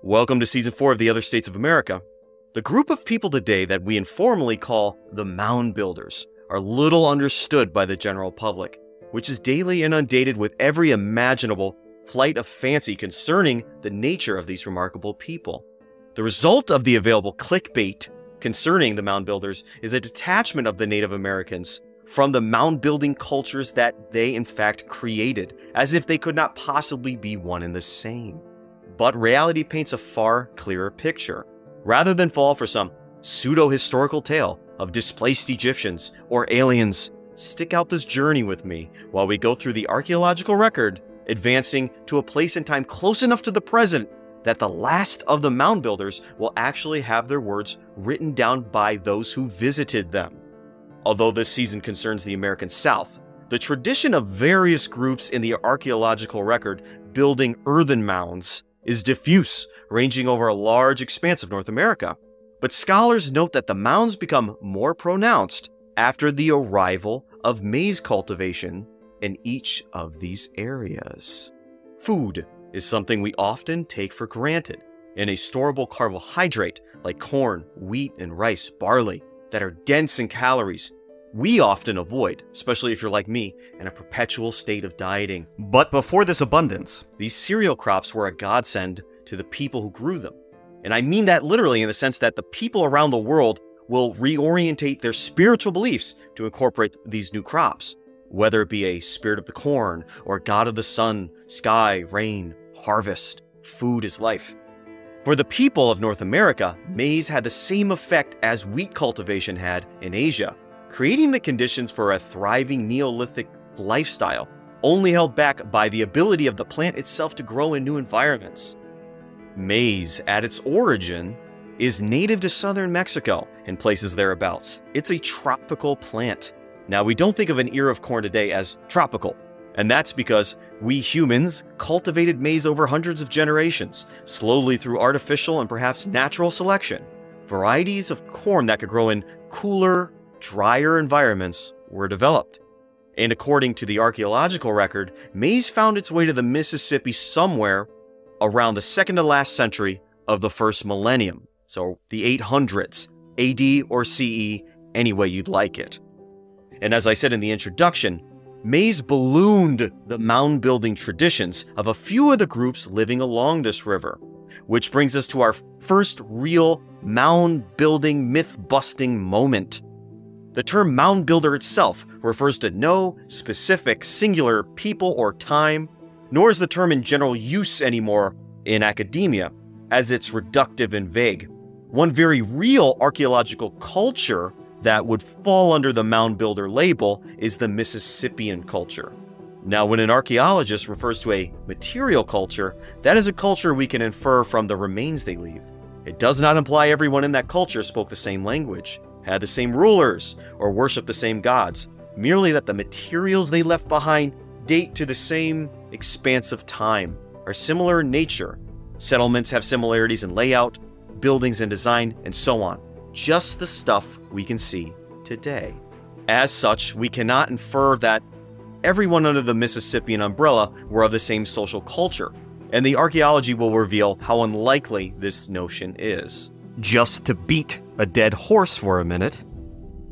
Welcome to Season 4 of The Other States of America. The group of people today that we informally call the Moundbuilders are little understood by the general public, which is daily inundated with every imaginable flight of fancy concerning the nature of these remarkable people. The result of the available clickbait concerning the Moundbuilders is a detachment of the Native Americans from the mound building cultures that they in fact created, as if they could not possibly be one and the same. But reality paints a far clearer picture. Rather than fall for some pseudo-historical tale of displaced Egyptians or aliens, stick out this journey with me while we go through the archaeological record, advancing to a place in time close enough to the present that the last of the Moundbuilders will actually have their words written down by those who visited them. Although this season concerns the American South, the tradition of various groups in the archaeological record building earthen mounds is diffuse, ranging over a large expanse of North America. But scholars note that the mounds become more pronounced after the arrival of maize cultivation in each of these areas. Food is something we often take for granted, and a storable carbohydrate like corn, wheat, and rice, barley, that are dense in calories, we often avoid, especially if you're like me, in a perpetual state of dieting. But before this abundance, these cereal crops were a godsend to the people who grew them. And I mean that literally in the sense that the people around the world will reorientate their spiritual beliefs to incorporate these new crops, whether it be a spirit of the corn or god of the sun, sky, rain, harvest. Food is life. For the people of North America, maize had the same effect as wheat cultivation had in Asia, creating the conditions for a thriving Neolithic lifestyle, only held back by the ability of the plant itself to grow in new environments. Maize, at its origin, is native to southern Mexico and places thereabouts. It's a tropical plant. Now, we don't think of an ear of corn today as tropical, and that's because we humans cultivated maize over hundreds of generations, slowly through artificial and perhaps natural selection. Varieties of corn that could grow in cooler, drier environments were developed. And according to the archaeological record, maize found its way to the Mississippi somewhere around the second to last century of the first millennium. So the 800s, AD or CE, any way you'd like it. And as I said in the introduction, maize ballooned the mound building traditions of a few of the groups living along this river, which brings us to our first real mound building myth busting moment. The term mound builder itself refers to no specific singular people or time, nor is the term in general use anymore in academia, as it's reductive and vague. One very real archaeological culture that would fall under the mound builder label is the Mississippian culture. Now, when an archaeologist refers to a material culture, that is a culture we can infer from the remains they leave. It does not imply everyone in that culture spoke the same language, had the same rulers, or worshiped the same gods, merely that the materials they left behind date to the same expanse of time, are similar in nature. Settlements have similarities in layout, buildings and design, and so on. Just the stuff we can see today. As such, we cannot infer that everyone under the Mississippian umbrella were of the same social culture, and the archaeology will reveal how unlikely this notion is. Just to beat a dead horse for a minute,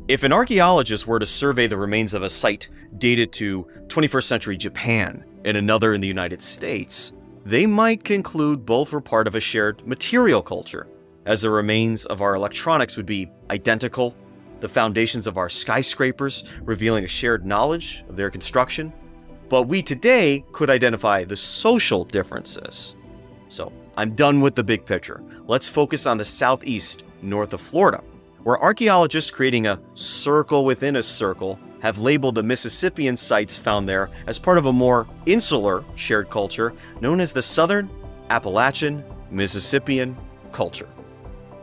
if an archaeologist were to survey the remains of a site dated to 21st century Japan and another in the United States, they might conclude both were part of a shared material culture, as the remains of our electronics would be identical, the foundations of our skyscrapers revealing a shared knowledge of their construction, but we today could identify the social differences. So, I'm done with the big picture. Let's focus on the southeast, north of Florida, where archaeologists creating a circle within a circle have labeled the Mississippian sites found there as part of a more insular shared culture known as the Southern Appalachian Mississippian culture.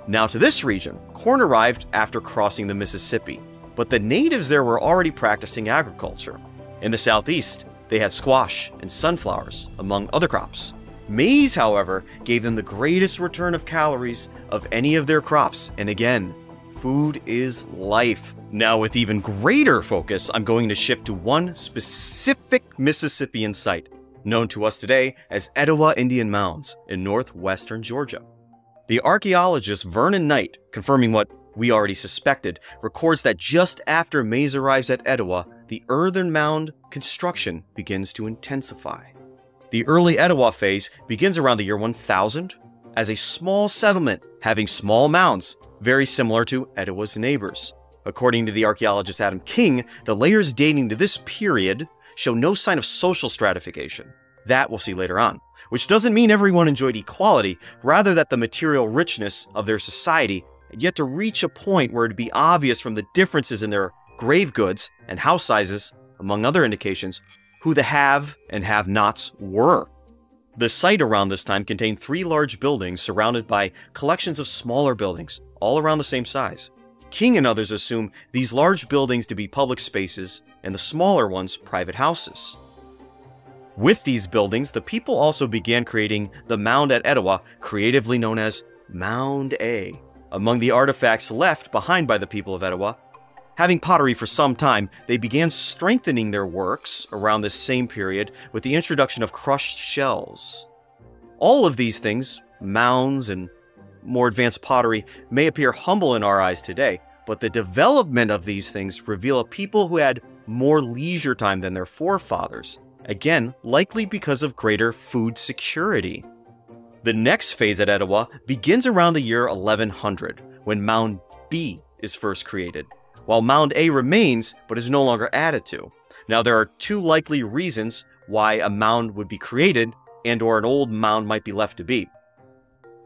Now, to this region, corn arrived after crossing the Mississippi, but the natives there were already practicing agriculture. In the southeast, they had squash and sunflowers, among other crops. Maize, however, gave them the greatest return of calories of any of their crops, and again, food is life. Now, with even greater focus, I'm going to shift to one specific Mississippian site, known to us today as Etowah Indian Mounds in northwestern Georgia. The archaeologist Vernon Knight, confirming what we already suspected, records that just after maize arrives at Etowah, the earthen mound construction begins to intensify. The early Etowah phase begins around the year 1000 as a small settlement having small mounds, very similar to Etowah's neighbors. According to the archaeologist Adam King, the layers dating to this period show no sign of social stratification. That we'll see later on, which doesn't mean everyone enjoyed equality, rather that the material richness of their society had yet to reach a point where it'd be obvious from the differences in their grave goods and house sizes, among other indications, who the have and have-nots were. The site around this time contained 3 large buildings surrounded by collections of smaller buildings, all around the same size. King and others assume these large buildings to be public spaces and the smaller ones private houses. With these buildings, the people also began creating the mound at Etowah, creatively known as Mound A. Among the artifacts left behind by the people of Etowah, having pottery for some time, they began strengthening their works around this same period with the introduction of crushed shells. All of these things, mounds and more advanced pottery, may appear humble in our eyes today, but the development of these things reveal a people who had more leisure time than their forefathers, again, likely because of greater food security. The next phase at Etowah begins around the year 1100, when Mound B is first created, while Mound A remains but is no longer added to. Now, there are 2 likely reasons why a mound would be created and/or an old mound might be left to be.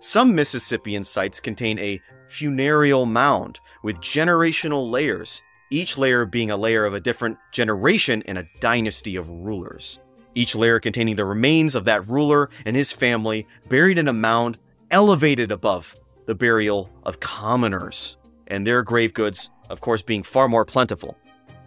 Some Mississippian sites contain a funereal mound with generational layers, each layer being a layer of a different generation in a dynasty of rulers. Each layer containing the remains of that ruler and his family buried in a mound elevated above the burial of commoners, and their grave goods, of course, being far more plentiful.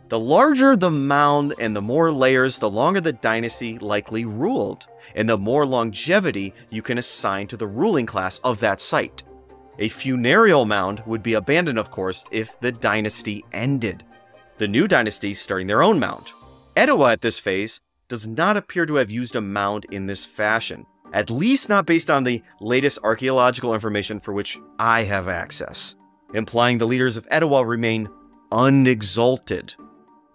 The larger the mound and the more layers, the longer the dynasty likely ruled, and the more longevity you can assign to the ruling class of that site. A funereal mound would be abandoned, of course, if the dynasty ended, the new dynasty starting their own mound. Etowah at this phase does not appear to have used a mound in this fashion, at least not based on the latest archaeological information for which I have access, implying the leaders of Etowah remain unexalted.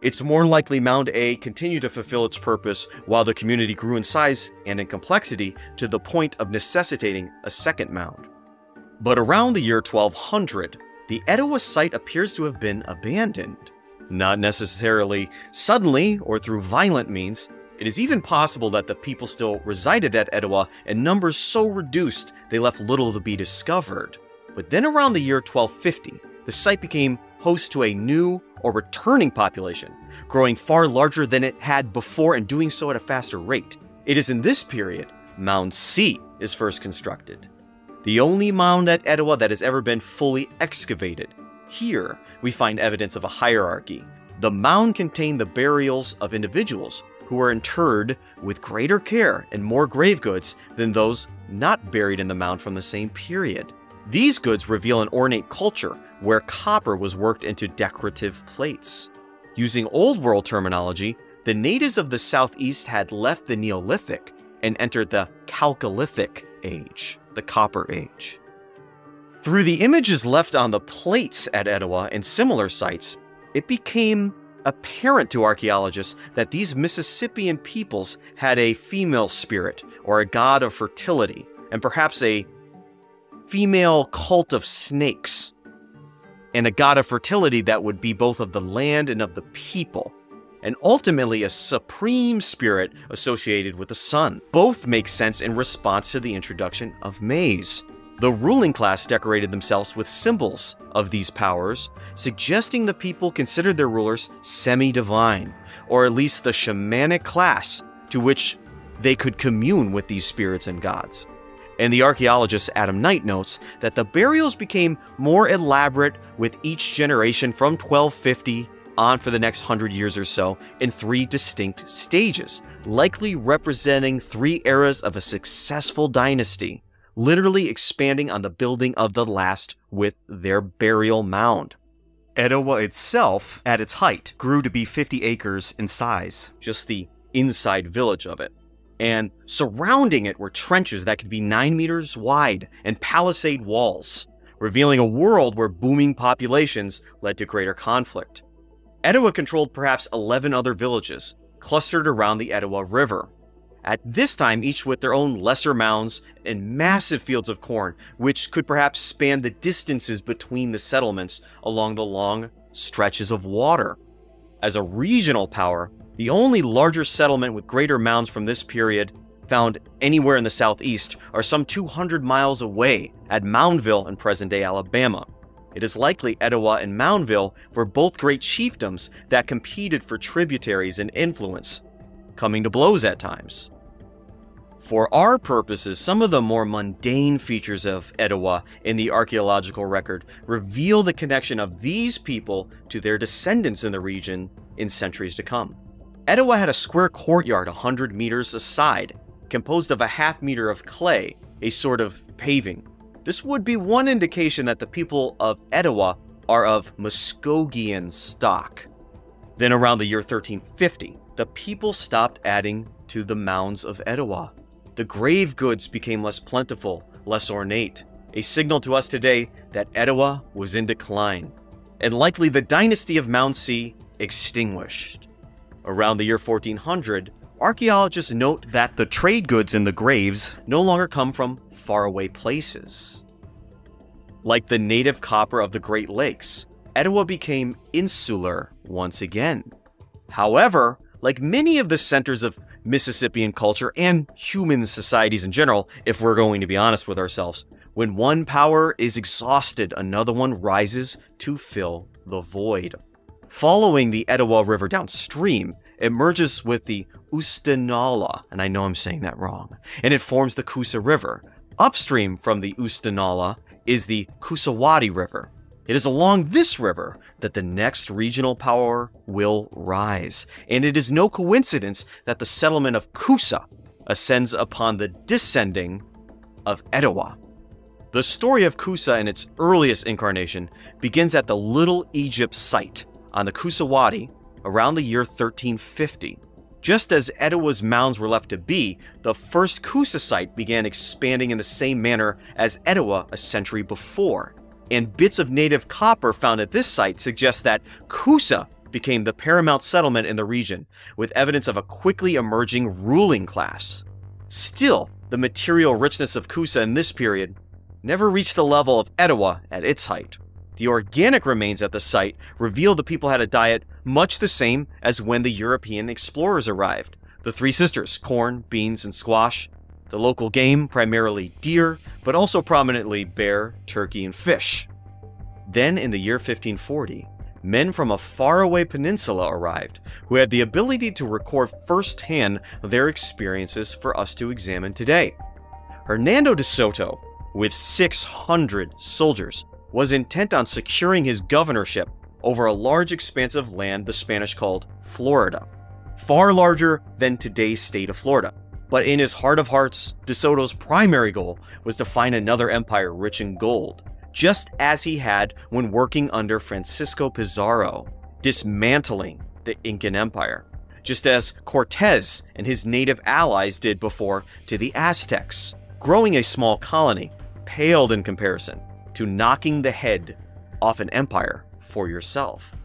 It's more likely Mound A continued to fulfill its purpose while the community grew in size and in complexity to the point of necessitating a second mound. But around the year 1200, the Etowah site appears to have been abandoned. Not necessarily suddenly or through violent means. It is even possible that the people still resided at Etowah in numbers so reduced they left little to be discovered. But then around the year 1250, the site became host to a new or returning population, growing far larger than it had before and doing so at a faster rate. It is in this period Mound C is first constructed, the only mound at Etowah that has ever been fully excavated. Here we find evidence of a hierarchy. The mound contained the burials of individuals who were interred with greater care and more grave goods than those not buried in the mound from the same period. These goods reveal an ornate culture where copper was worked into decorative plates. Using Old World terminology, the natives of the Southeast had left the Neolithic and entered the Chalcolithic age, the Copper Age. Through the images left on the plates at Etowah and similar sites, it became apparent to archaeologists that these Mississippian peoples had a female spirit, or a god of fertility, and perhaps a female cult of snakes, and a god of fertility that would be both of the land and of the people, and ultimately a supreme spirit associated with the sun. Both make sense in response to the introduction of maize. The ruling class decorated themselves with symbols of these powers, suggesting the people considered their rulers semi-divine, or at least the shamanic class to which they could commune with these spirits and gods. And the archaeologist Adam Knight notes that the burials became more elaborate with each generation from 1250 on for the next 100 years or so in 3 distinct stages, likely representing 3 eras of a successful dynasty, literally expanding on the building of the last with their burial mound. Etowah itself, at its height, grew to be 50 acres in size, just the inside village of it. and surrounding it were trenches that could be 9 meters wide and palisade walls, revealing a world where booming populations led to greater conflict. Etowah controlled perhaps 11 other villages, clustered around the Etowah River. At this time, each with their own lesser mounds and massive fields of corn, which could perhaps span the distances between the settlements along the long stretches of water. As a regional power, the only larger settlement with greater mounds from this period found anywhere in the southeast are some 200 miles away at Moundville in present-day Alabama. It is likely Etowah and Moundville were both great chiefdoms that competed for tributaries and influence, coming to blows at times. For our purposes, some of the more mundane features of Etowah in the archaeological record reveal the connection of these people to their descendants in the region in centuries to come. Etowah had a square courtyard 100 meters aside, composed of a half meter of clay, a sort of paving. This would be one indication that the people of Etowah are of Muskogean stock. Then around the year 1350, the people stopped adding to the mounds of Etowah. The grave goods became less plentiful, less ornate, a signal to us today that Etowah was in decline, and likely the dynasty of Mound C extinguished. Around the year 1400, archaeologists note that the trade goods in the graves no longer come from faraway places. Like the native copper of the Great Lakes, Etowah became insular once again. However, like many of the centers of Mississippian culture and human societies in general, if we're going to be honest with ourselves, when one power is exhausted, another one rises to fill the void. Following the Etowah River downstream, it merges with the Oostenaula, and I know I'm saying that wrong, and it forms the Coosa River. Upstream from the Oostenaula is the Coosawhattie River. It is along this river that the next regional power will rise, and it is no coincidence that the settlement of Coosa ascends upon the descending of Etowah. The story of Coosa in its earliest incarnation begins at the Little Egypt site on the Coosawhattie around the year 1350. Just as Etowah's mounds were left to be, the first Coosa site began expanding in the same manner as Etowah a century before, and bits of native copper found at this site suggest that Coosa became the paramount settlement in the region, with evidence of a quickly emerging ruling class. Still, the material richness of Coosa in this period never reached the level of Etowah at its height. The organic remains at the site reveal the people had a diet much the same as when the European explorers arrived. The three sisters, corn, beans, and squash. The local game, primarily deer, but also prominently bear, turkey, and fish. Then in the year 1540, men from a faraway peninsula arrived who had the ability to record firsthand their experiences for us to examine today. Hernando de Soto, with 600 soldiers, was intent on securing his governorship over a large expanse of land the Spanish called Florida, far larger than today's state of Florida. But in his heart of hearts, De Soto's primary goal was to find another empire rich in gold, just as he had when working under Francisco Pizarro, dismantling the Incan Empire, just as Cortez and his native allies did before to the Aztecs. Growing a small colony paled in comparison to knocking the head off an empire for yourself.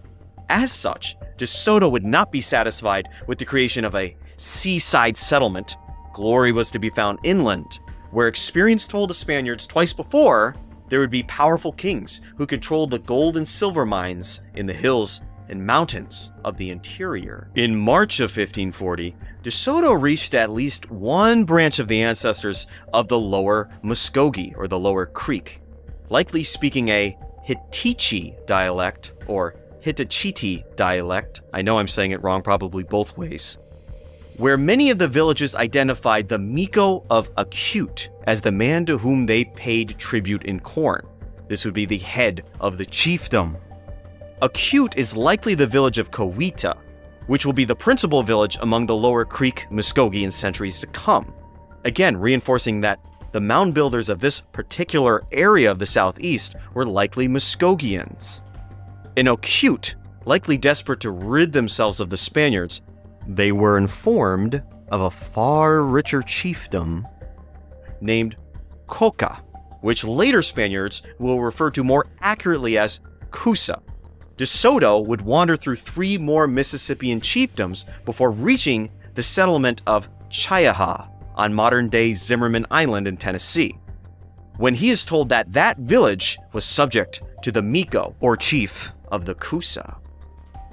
As such, De Soto would not be satisfied with the creation of a seaside settlement. Glory was to be found inland, where experience told the Spaniards twice before there would be powerful kings who controlled the gold and silver mines in the hills and mountains of the interior. In March of 1540, De Soto reached at least one branch of the ancestors of the Lower Muskogee, or the Lower Creek, likely speaking a Hittichi dialect, or Hittichiti dialect. I know I'm saying it wrong, probably both ways, where many of the villages identified the Miko of Acute as the man to whom they paid tribute in corn. This would be the head of the chiefdom. Acute is likely the village of Coweta, which will be the principal village among the Lower Creek Muskogee in centuries to come. Again, reinforcing that the mound builders of this particular area of the southeast were likely Muskogeans. In Acute, likely desperate to rid themselves of the Spaniards, they were informed of a far richer chiefdom named Coca, which later Spaniards will refer to more accurately as Coosa. De Soto would wander through 3 more Mississippian chiefdoms before reaching the settlement of Chiaha on modern-day Zimmerman Island in Tennessee, when he is told that that village was subject to the Miko, or chief, of the Coosa.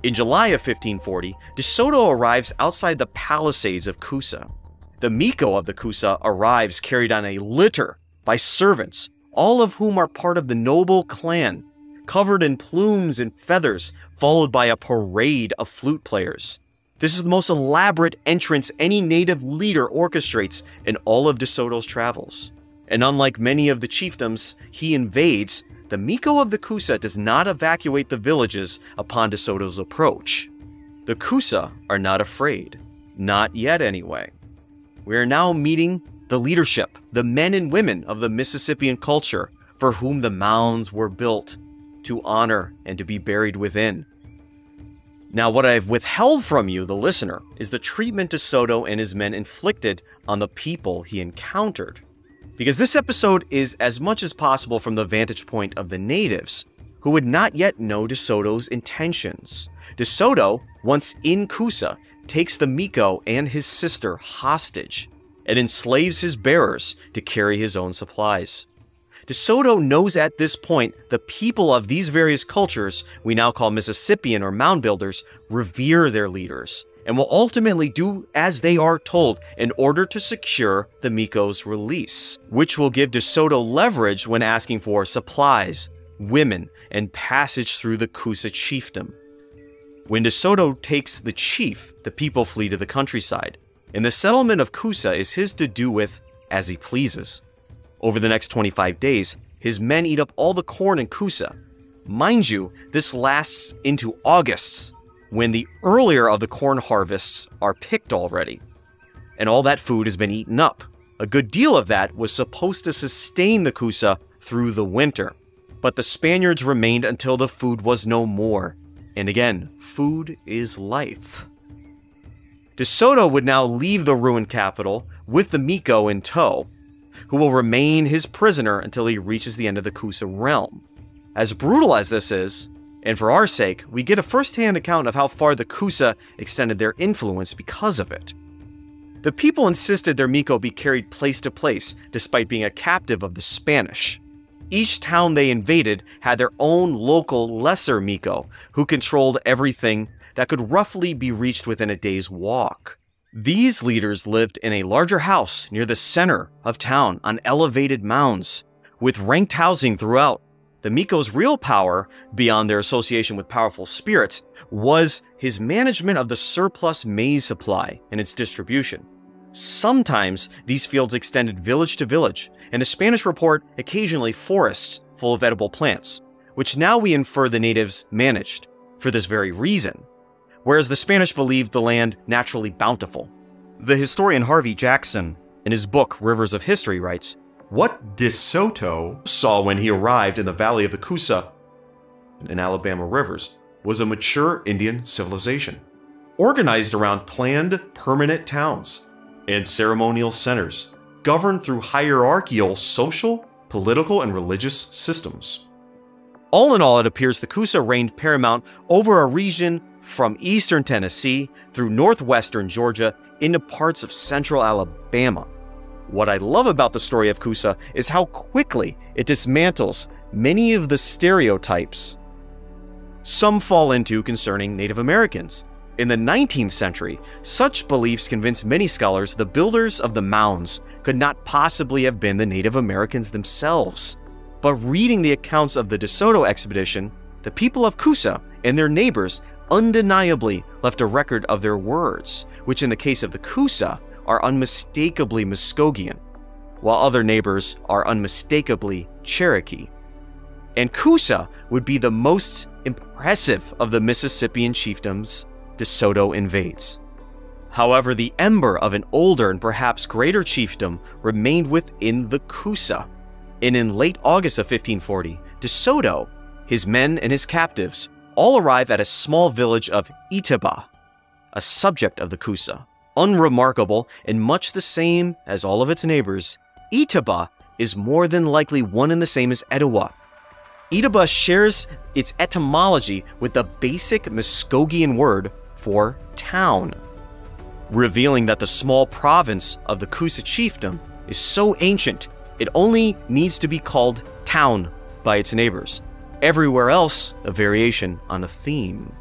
In July of 1540, De Soto arrives outside the palisades of Coosa. The Miko of the Coosa arrives carried on a litter by servants, all of whom are part of the noble clan, covered in plumes and feathers, followed by a parade of flute players. This is the most elaborate entrance any native leader orchestrates in all of De Soto's travels. And unlike many of the chiefdoms he invades, the Miko of the Coosa does not evacuate the villages upon De Soto's approach. The Coosa are not afraid. Not yet, anyway. We are now meeting the leadership, the men and women of the Mississippian culture, for whom the mounds were built to honor and to be buried within. Now, what I've withheld from you, the listener, is the treatment De Soto and his men inflicted on the people he encountered. Because this episode is as much as possible from the vantage point of the natives, who would not yet know De Soto's intentions. De Soto, once in Coosa, takes the Miko and his sister hostage, and enslaves his bearers to carry his own supplies. De Soto knows at this point the people of these various cultures, we now call Mississippian or Moundbuilders, revere their leaders, and will ultimately do as they are told in order to secure the Miko's release, which will give De Soto leverage when asking for supplies, women, and passage through the Coosa chiefdom. When De Soto takes the chief, the people flee to the countryside, and the settlement of Coosa is his to do with as he pleases. Over the next 25 days, his men eat up all the corn in Coosa. Mind you, this lasts into August, when the earlier of the corn harvests are picked already. And all that food has been eaten up. A good deal of that was supposed to sustain the Coosa through the winter. But the Spaniards remained until the food was no more. And again, food is life. De Soto would now leave the ruined capital with the Miko in tow, who will remain his prisoner until he reaches the end of the Coosa realm. As brutal as this is, and for our sake, we get a first-hand account of how far the Coosa extended their influence because of it. The people insisted their Miko be carried place to place, despite being a captive of the Spanish. Each town they invaded had their own local lesser Miko, who controlled everything that could roughly be reached within a day's walk. These leaders lived in a larger house near the center of town on elevated mounds, with ranked housing throughout. The Miko's real power, beyond their association with powerful spirits, was his management of the surplus maize supply and its distribution. Sometimes these fields extended village to village, and the Spanish report occasionally forests full of edible plants, which now we infer the natives managed, for this very reason, whereas the Spanish believed the land naturally bountiful. The historian Harvey Jackson, in his book Rivers of History, writes, "What De Soto saw when he arrived in the valley of the Coosa and Alabama rivers was a mature Indian civilization, organized around planned permanent towns and ceremonial centers, governed through hierarchical social, political, and religious systems." All in all, it appears the Coosa reigned paramount over a region from eastern Tennessee through northwestern Georgia into parts of central Alabama. What I love about the story of Coosa is how quickly it dismantles many of the stereotypes some fall into concerning Native Americans. In the 19th century, such beliefs convinced many scholars the builders of the mounds could not possibly have been the Native Americans themselves. But reading the accounts of the De Soto expedition, the people of Coosa and their neighbors undeniably left a record of their words, which in the case of the Coosa are unmistakably Muskogean, while other neighbors are unmistakably Cherokee. And Coosa would be the most impressive of the Mississippian chiefdoms De Soto invades. However, the ember of an older and perhaps greater chiefdom remained within the Coosa. And in late August of 1540, De Soto, his men and his captives all arrive at a small village of Etowah, a subject of the Coosa, unremarkable, and much the same as all of its neighbors, Etowah is more than likely one and the same as Etowah. Etowah shares its etymology with the basic Muskogean word for town, revealing that the small province of the Coosa chiefdom is so ancient it only needs to be called town by its neighbors. Everywhere else, a variation on a theme.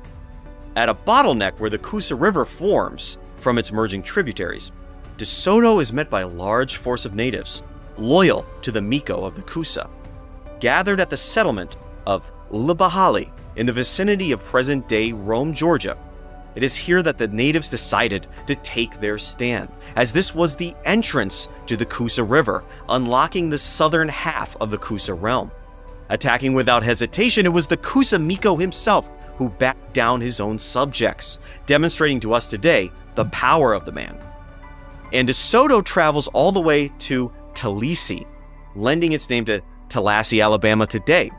At a bottleneck where the Coosa River forms from its merging tributaries, DeSoto is met by a large force of natives, loyal to the Miko of the Coosa, gathered at the settlement of Ulabahali in the vicinity of present-day Rome, Georgia. It is here that the natives decided to take their stand, as this was the entrance to the Coosa River, unlocking the southern half of the Coosa realm. Attacking without hesitation, it was the Coosa Miko himself who backed down his own subjects, demonstrating to us today the power of the man. And DeSoto travels all the way to Talisi, lending its name to Tallahassee, Alabama today.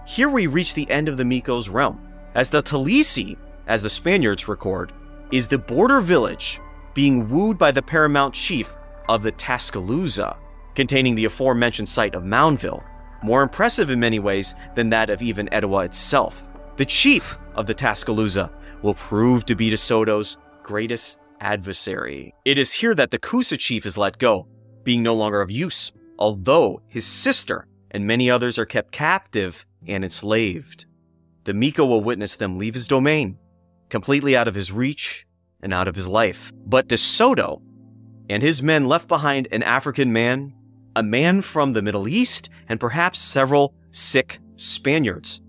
Here we reach the end of the Miko's realm, as the Talisi, as the Spaniards record, is the border village being wooed by the paramount chief of the Tuscaloosa, containing the aforementioned site of Moundville, more impressive in many ways than that of even Etowah itself. The chief of the Tuscaloosa will prove to be DeSoto's greatest adversary. It is here that the Coosa chief is let go, being no longer of use, although his sister and many others are kept captive and enslaved. The Miko will witness them leave his domain, completely out of his reach and out of his life. But DeSoto and his men left behind an African man, a man from the Middle East, and perhaps several sick Spaniards,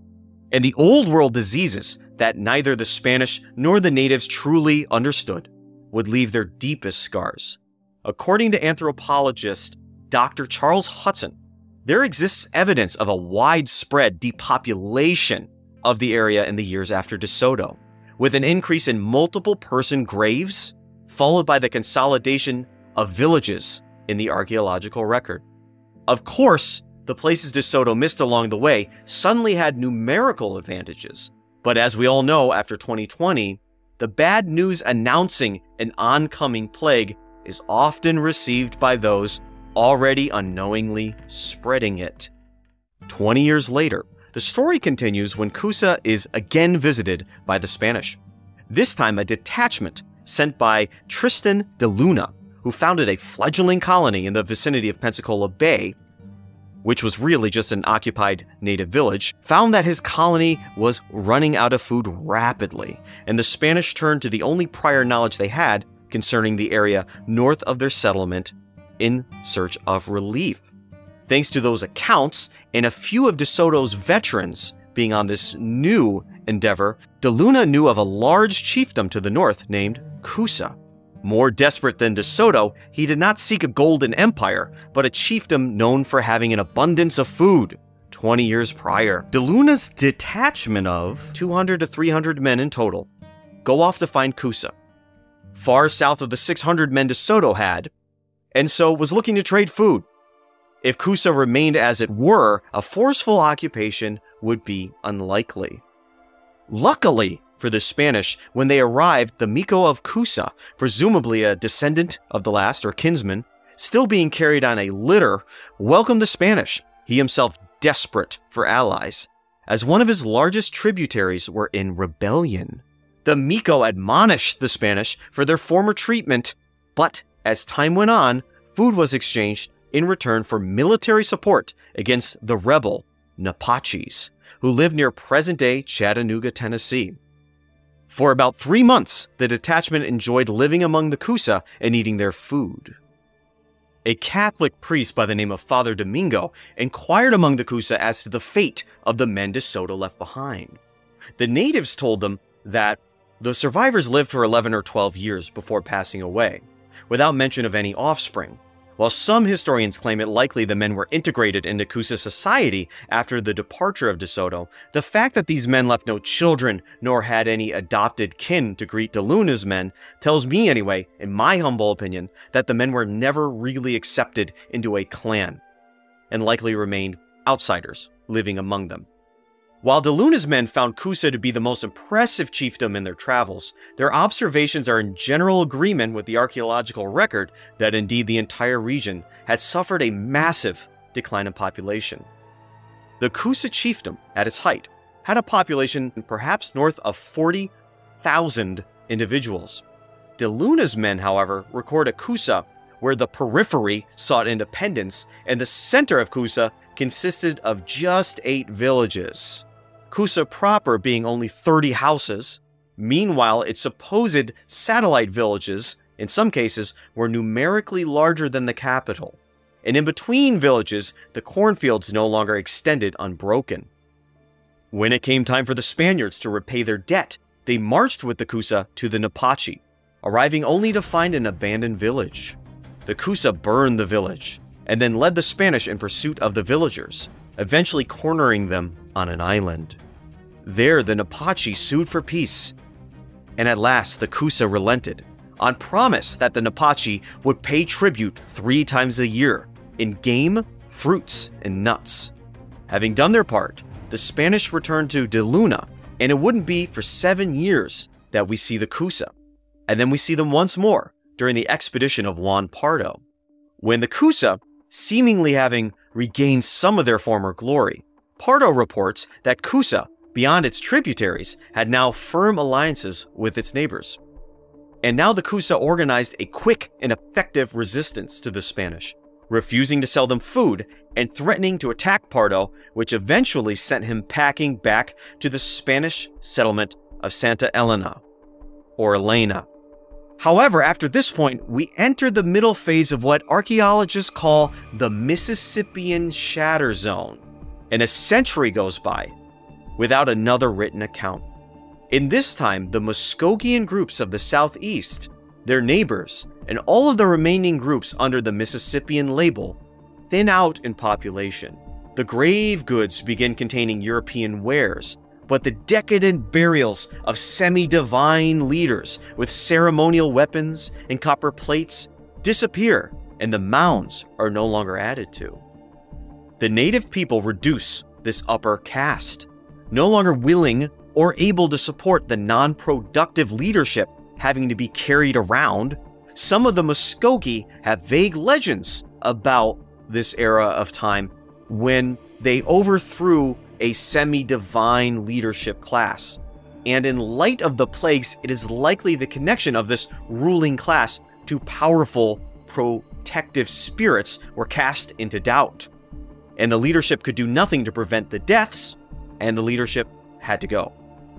and the old world diseases that neither the Spanish nor the natives truly understood would leave their deepest scars. According to anthropologist Dr. Charles Hudson, there exists evidence of a widespread depopulation of the area in the years after DeSoto, with an increase in multiple person graves, followed by the consolidation of villages in the archaeological record. Of course, the places DeSoto missed along the way suddenly had numerical advantages, but as we all know after 2020, the bad news announcing an oncoming plague is often received by those already unknowingly spreading it. 20 years later, the story continues when Coosa is again visited by the Spanish. This time a detachment sent by Tristan de Luna, who founded a fledgling colony in the vicinity of Pensacola Bay, which was really just an occupied native village, found that his colony was running out of food rapidly, and the Spanish turned to the only prior knowledge they had concerning the area north of their settlement in search of relief. Thanks to those accounts, and a few of DeSoto's veterans being on this new endeavor, de Luna knew of a large chiefdom to the north named Coosa. More desperate than DeSoto, he did not seek a golden empire, but a chiefdom known for having an abundance of food. 20 years prior, de Luna's detachment of 200 to 300 men in total go off to find Coosa, far south of the 600 men DeSoto had, and so was looking to trade food. If Coosa remained as it were, a forceful occupation would be unlikely. Luckily for the Spanish, when they arrived, the Miko of Coosa, presumably a descendant of the last or kinsman, still being carried on a litter, welcomed the Spanish, he himself desperate for allies, as one of his largest tributaries were in rebellion. The Miko admonished the Spanish for their former treatment, but as time went on, food was exchanged in return for military support against the rebel Napachis, who lived near present-day Chattanooga, Tennessee. For about 3 months, the detachment enjoyed living among the Coosa and eating their food. A Catholic priest by the name of Father Domingo inquired among the Coosa as to the fate of the men DeSoto left behind. The natives told them that the survivors lived for 11 or 12 years before passing away, without mention of any offspring. While some historians claim it likely the men were integrated into Coosa society after the departure of DeSoto, the fact that these men left no children nor had any adopted kin to greet de Luna's men tells me anyway, in my humble opinion, that the men were never really accepted into a clan and likely remained outsiders living among them. While De Luna's men found Coosa to be the most impressive chiefdom in their travels, their observations are in general agreement with the archaeological record that indeed the entire region had suffered a massive decline in population. The Coosa chiefdom, at its height, had a population perhaps north of 40,000 individuals. De Luna's men, however, record a Coosa where the periphery sought independence and the center of Coosa consisted of just 8 villages. Coosa proper being only 30 houses. Meanwhile, its supposed satellite villages, in some cases, were numerically larger than the capital. And in between villages, the cornfields no longer extended unbroken. When it came time for the Spaniards to repay their debt, they marched with the Coosa to the Napache, arriving only to find an abandoned village. The Coosa burned the village, and then led the Spanish in pursuit of the villagers, eventually cornering them on an island. There, the Napache sued for peace, and at last the Coosa relented, on promise that the Napache would pay tribute 3 times a year in game, fruits, and nuts. Having done their part, the Spanish returned to De Luna, and it wouldn't be for 7 years that we see the Coosa. And then we see them once more during the expedition of Juan Pardo. When the Coosa, seemingly having regained some of their former glory, Pardo reports that Coosa, beyond its tributaries, had now firm alliances with its neighbors. And now the Coosa organized a quick and effective resistance to the Spanish, refusing to sell them food and threatening to attack Pardo, which eventually sent him packing back to the Spanish settlement of Santa Elena, or Elena. However, after this point, we enter the middle phase of what archaeologists call the Mississippian Shatter Zone, and a century goes by without another written account. In this time, the Muskogean groups of the southeast, their neighbors, and all of the remaining groups under the Mississippian label thin out in population. The grave goods begin containing European wares, but the decadent burials of semi-divine leaders with ceremonial weapons and copper plates disappear, and the mounds are no longer added to. The native people reduce this upper caste, no longer willing or able to support the non-productive leadership having to be carried around. Some of the Muskogee have vague legends about this era of time when they overthrew a semi-divine leadership class. And in light of the plagues, it is likely the connection of this ruling class to powerful protective spirits were cast into doubt. And the leadership could do nothing to prevent the deaths, and the leadership had to go.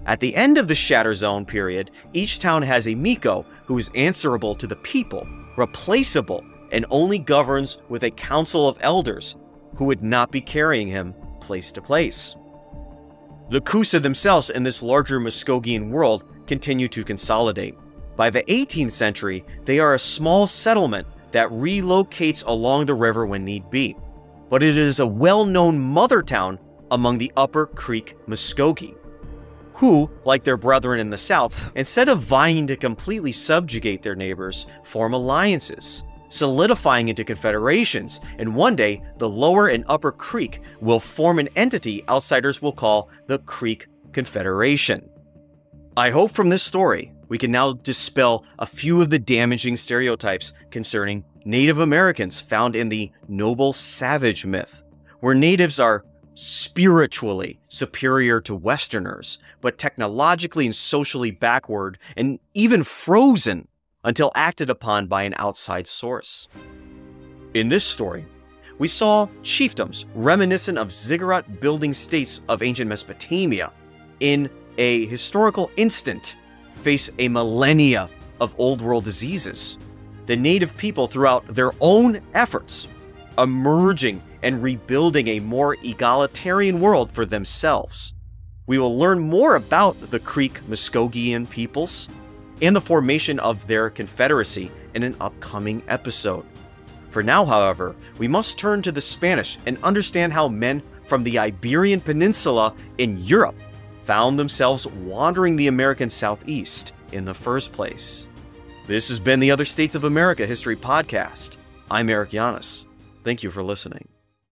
At the end of the Shatter Zone period, each town has a Miko who is answerable to the people, replaceable, and only governs with a council of elders who would not be carrying him place to place. The Coosa themselves in this larger Muskogean world continue to consolidate. By the 18th century, they are a small settlement that relocates along the river when need be, but it is a well-known mother town among the Upper Creek Muskogee, who, like their brethren in the south, instead of vying to completely subjugate their neighbors, form alliances, solidifying into confederations, and one day the Lower and Upper Creek will form an entity outsiders will call the Creek Confederation. I hope from this story we can now dispel a few of the damaging stereotypes concerning Native Americans found in the noble savage myth, where natives are spiritually superior to Westerners, but technologically and socially backward and even frozen until acted upon by an outside source. In this story, we saw chiefdoms reminiscent of ziggurat-building states of ancient Mesopotamia in a historical instant face a millennia of old world diseases. The native people throughout their own efforts emerging and rebuilding a more egalitarian world for themselves. We will learn more about the Creek Muskogean peoples and the formation of their confederacy in an upcoming episode. For now, however, we must turn to the Spanish and understand how men from the Iberian Peninsula in Europe found themselves wandering the American Southeast in the first place. This has been the Other States of America History Podcast. I'm Eric Yanis. Thank you for listening.